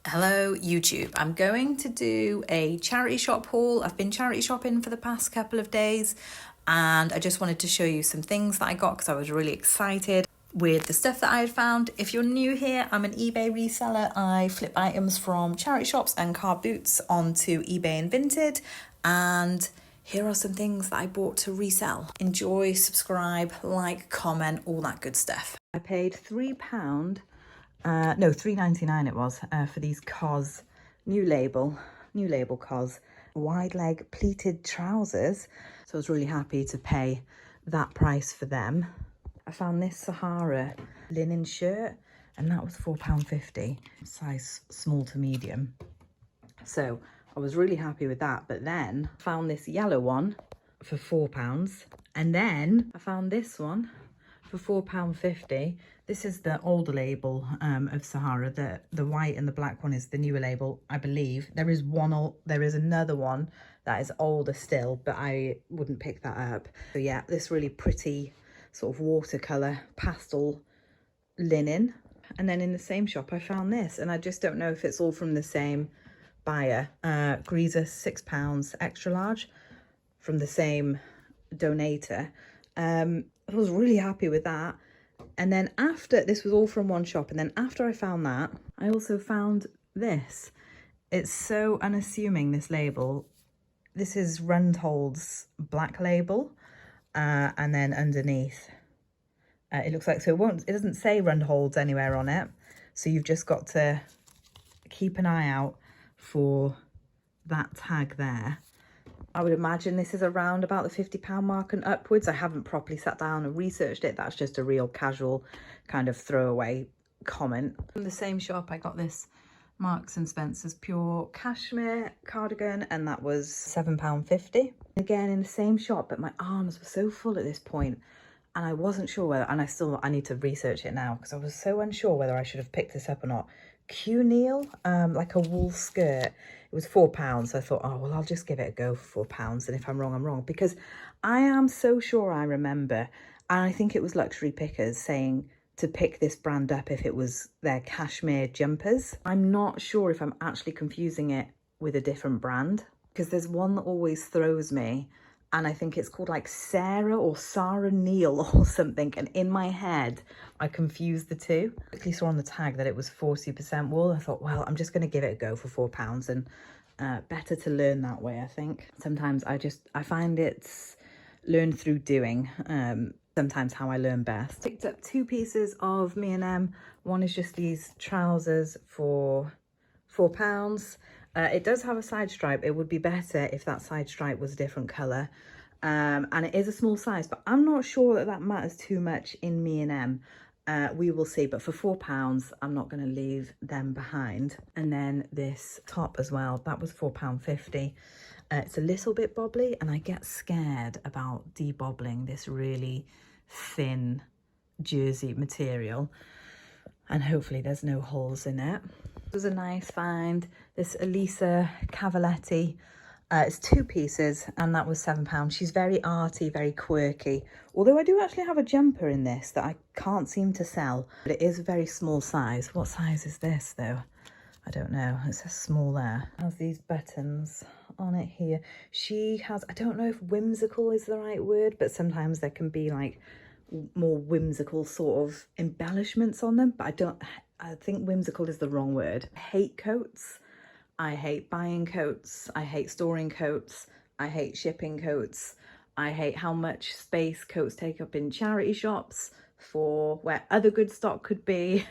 Hello YouTube, I'm going to do a charity shop haul. I've been charity shopping for the past couple of days and I just wanted to show you some things that I got because I was really excited with the stuff that I had found. If you're new here, I'm an eBay reseller. I flip items from charity shops and car boots onto eBay and Vinted, and here are some things that I bought to resell. Enjoy, subscribe, like, comment, all that good stuff. I paid £3, no, £3.99 it was, for these COS new label COS wide leg pleated trousers. So I was really happy to pay that price for them. I found this Sahara linen shirt and that was £4.50, size small to medium. So I was really happy with that. But then I found this yellow one for £4, and then I found this one for £4.50. This is the older label of Sahara. The white and the black one is the newer label, I believe. There is another one that is older still, but I wouldn't pick that up. So yeah, this really pretty sort of watercolor pastel linen. And then in the same shop I found this, and I just don't know if it's all from the same buyer. Greaser, £6 extra large from the same donator. I was really happy with that. And then after, this was all from one shop, and then after I found that, I also found this. It's so unassuming, this label. This is Rundhold's black label, and then underneath it looks like, so it doesn't say Rundhold's anywhere on it, so you've just got to keep an eye out for that tag there. I would imagine this is around about the £50 mark and upwards. I haven't properly sat down and researched it. That's just a real casual kind of throwaway comment. From the same shop, I got this Marks and Spencer's pure cashmere cardigan, and that was £7.50. Again, in the same shop, but my arms were so full at this point, and I wasn't sure whether, and I need to research it now because I was so unsure whether I should have picked this up or not. Q-Neil, like a wool skirt. It was £4, so I thought, oh, well, I'll just give it a go for £4, and if I'm wrong, I'm wrong, because I am so sure I remember, and I think it was Luxury Pickers saying to pick this brand up if it was their cashmere jumpers. I'm not sure if I'm actually confusing it with a different brand, because there's one that always throws me, and I think it's called like Sarah or Sarah Neil or something. And in my head, I confused the two. I quickly saw on the tag that it was 40% wool. I thought, well, I'm just going to give it a go for £4, and better to learn that way, I think. Sometimes I find it's learned through doing. Sometimes how I learn best. Picked up 2 pieces of M&M. One is just these trousers for £4. It does have a side stripe. It would be better if that side stripe was a different colour. And it is a small size, but I'm not sure that matters too much in M&M. We will see, but for £4, I'm not going to leave them behind. And then this top as well, that was £4.50. It's a little bit bobbly, and I get scared about debobbling this really thin jersey material. And hopefully there's no holes in it. It was a nice find. This Elisa Cavaletti, it's 2 pieces, and that was £7. She's very arty, very quirky. Although I do actually have a jumper in this that I can't seem to sell, but it is a very small size. What size is this though? I don't know. It says small there. It has these buttons on it here. She has, I don't know if whimsical is the right word, but sometimes there can be like more whimsical sort of embellishments on them, but I think whimsical is the wrong word. I hate coats. I hate buying coats. I hate storing coats. I hate shipping coats. I hate how much space coats take up in charity shops for where other good stock could be.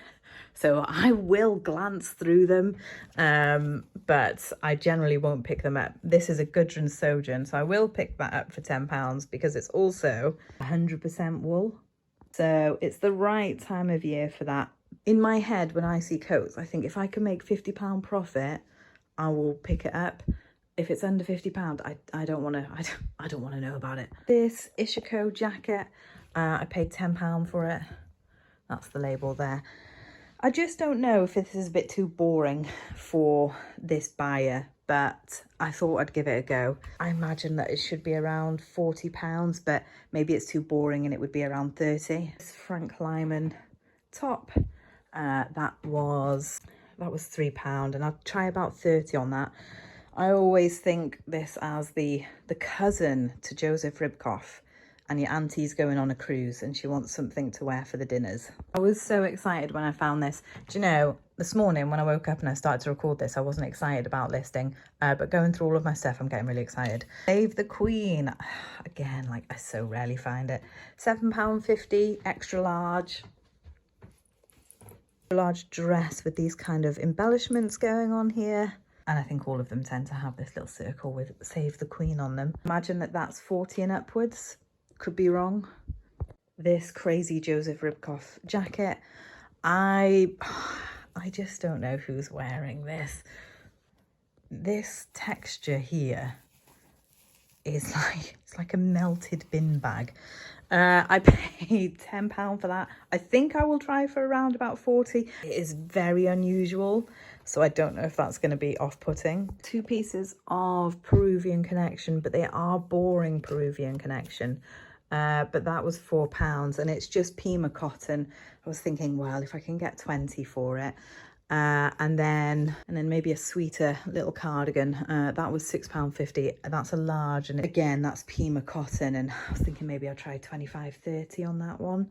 So I will glance through them, but I generally won't pick them up. This is a Gudrun Sojourn, so I will pick that up for £10 because it's also 100% wool. So it's the right time of year for that. In my head, when I see coats, I think if I can make £50 profit, I will pick it up. If it's under £50, I don't want to know about it. This Ishiko jacket, I paid £10 for it. That's the label there. I just don't know if this is a bit too boring for this buyer, but I thought I'd give it a go. I imagine that it should be around £40, but maybe it's too boring and it would be around 30. This Frank Lyman top, that was that was £3, and I'll try about 30 on that. I always think this as the cousin to Joseph Ribkoff, and your auntie's going on a cruise and she wants something to wear for the dinners. I was so excited when I found this. Do you know, this morning when I woke up and I started to record this, I wasn't excited about listing, but going through all of my stuff, I'm getting really excited. Save the Queen. Again, like, I so rarely find it. £7.50, extra large. Large dress with these kind of embellishments going on here. And I think all of them tend to have this little circle with Save the Queen on them. Imagine that that's 40 and upwards. Could be wrong. This crazy Joseph Ribkoff jacket. I just don't know who's wearing this. This texture here is like, it's like a melted bin bag. I paid £10 for that. I think I will try for around about 40. It is very unusual, so I don't know if that's going to be off-putting. 2 pieces of Peruvian Connection, but they are boring Peruvian Connection. But that was £4, and it's just Pima cotton. I was thinking, well, if I can get 20 for it. And then maybe a sweeter little cardigan. That was £6.50. That's a large, and again, that's Pima cotton, and I was thinking maybe I'll try 25, 30 on that one.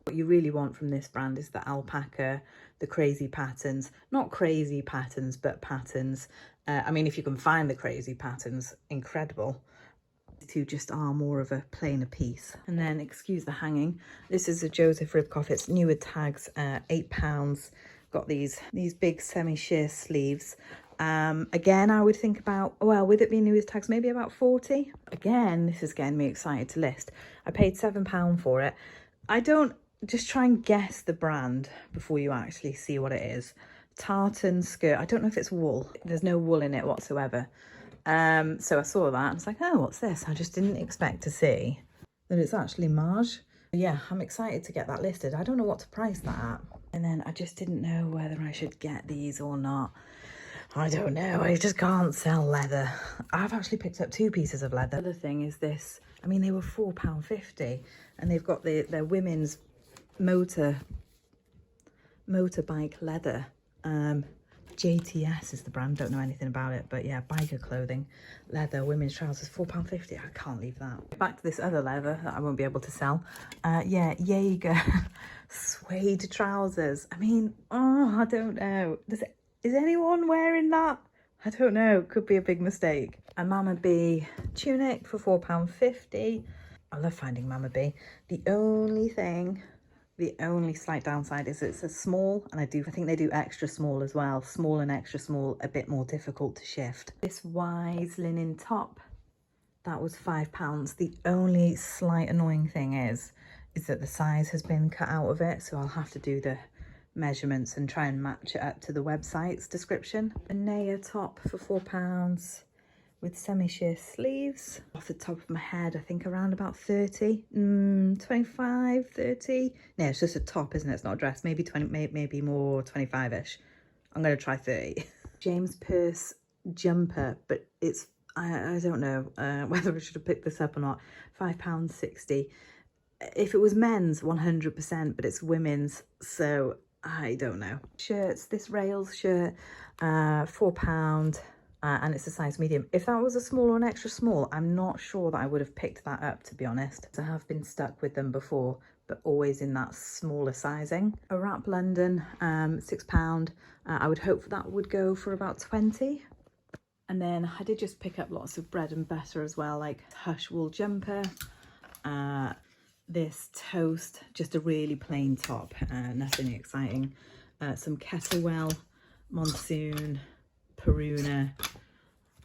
What you really want from this brand is the alpaca, the crazy patterns. Not crazy patterns, but patterns. I mean, if you can find the crazy patterns, incredible. Two just are more of a plainer piece. And then, excuse the hanging, this is a Joseph Ribkoff. It's new with tags, £8. Got these big semi-sheer sleeves. Again, I would think about, well, with it being new with tags, maybe about 40. Again, this is getting me excited to list. I paid £7 for it. Just try and guess the brand before you actually see what it is. Tartan skirt. I don't know if it's wool. There's no wool in it whatsoever. So I saw that and it's like, oh, what's this? I just didn't expect to see that it's actually Marge. Yeah, I'm excited to get that listed. I don't know what to price that at. And then I just didn't know whether I should get these or not. I don't know. I just can't sell leather. I've actually picked up 2 pieces of leather. The other thing is this. I mean, they were £4.50, and they've got their women's motorbike leather. JTS is the brand, don't know anything about it, but yeah, biker clothing, leather, women's trousers, £4.50. I can't leave that. Back to this other leather that I won't be able to sell. Yeah, Jaeger suede trousers. I mean, oh, I don't know. Is anyone wearing that? I don't know. Could be a big mistake. A Mama B tunic for £4.50. I love finding Mama B. The only slight downside is it's a small, and I think they do extra small as well. Small and extra small, a bit more difficult to shift. This Wise linen top, that was £5. The only slight annoying thing is that the size has been cut out of it, so I'll have to do the measurements and try and match it up to the website's description. A Naya top for £4. with semi-sheer sleeves. Off the top of my head, I think around about 30, 25, 30. No, it's just a top, isn't it? It's not a dress. Maybe 20, maybe more 25-ish. I'm going to try 30. James Purse jumper, but it's, I don't know whether I should have picked this up or not. £5.60. If it was men's, 100%, but it's women's, so I don't know. Shirts, this Rails shirt, £4. And it's a size medium. If that was a small or an extra small, I'm not sure that I would have picked that up, to be honest. I have been stuck with them before, but always in that smaller sizing. A Wrap London, £6. I would hope that would go for about 20. And then I did just pick up lots of bread and butter as well, like Hush wool jumper, this Toast, just a really plain top, nothing exciting. Some Kettlewell, Monsoon, Peruna,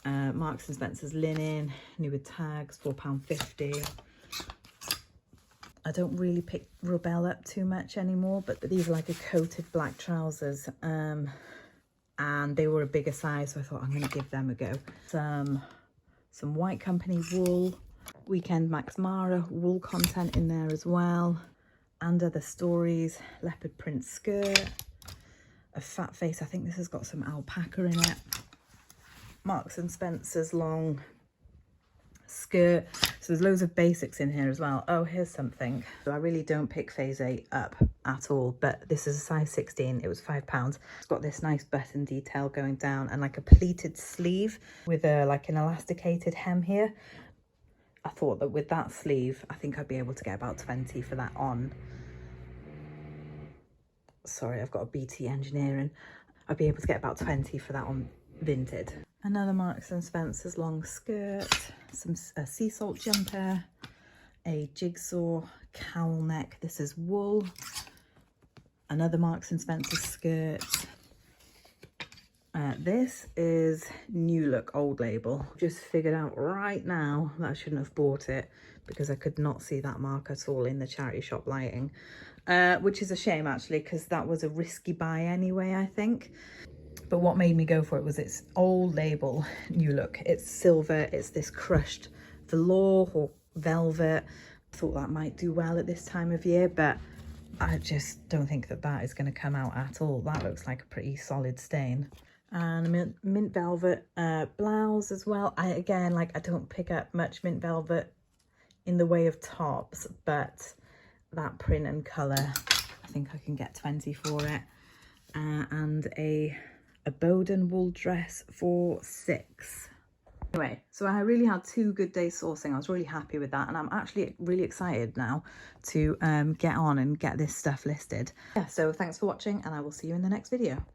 Marks and Spencer's linen, new with tags, £4.50. I don't really pick Rebel up too much anymore, but these are like a coated black trousers, and they were a bigger size, so I thought I'm going to give them a go. Some White Company wool, Weekend Max Mara wool content in there as well, and Other Stories, leopard print skirt. A Fat Face, I think this has got some alpaca in it. Marks and Spencer's long skirt. So there's loads of basics in here as well. Oh, here's something. So I really don't pick phase 8 up at all, but this is a size 16. It was £5. It's got this nice button detail going down and like a pleated sleeve with a like an elasticated hem here. I thought that with that sleeve, I think I'd be able to get about 20 for that on. Sorry, I've got a BT engineering. I'd be able to get about 20 for that on Vinted. Another Marks and Spencer's long skirt, a sea salt jumper, a jigsaw cowl neck. This is wool. Another Marks and Spencer skirt. This is New Look Old Label. Just figured out right now that I shouldn't have bought it because I could not see that mark at all in the charity shop lighting, which is a shame actually, because that was a risky buy anyway, I think. But what made me go for it was it's Old Label New Look. It's silver, it's this crushed velour or velvet. I thought that might do well at this time of year, but I just don't think that that is going to come out at all. That looks like a pretty solid stain. And a mint velvet blouse as well. I don't pick up much mint velvet in the way of tops, but that print and colour, I think I can get 20 for it. And a Bowden wool dress for £6. Anyway, so I really had 2 good days sourcing. I was really happy with that, and I'm actually really excited now to get on and get this stuff listed. Yeah, so thanks for watching, and I will see you in the next video.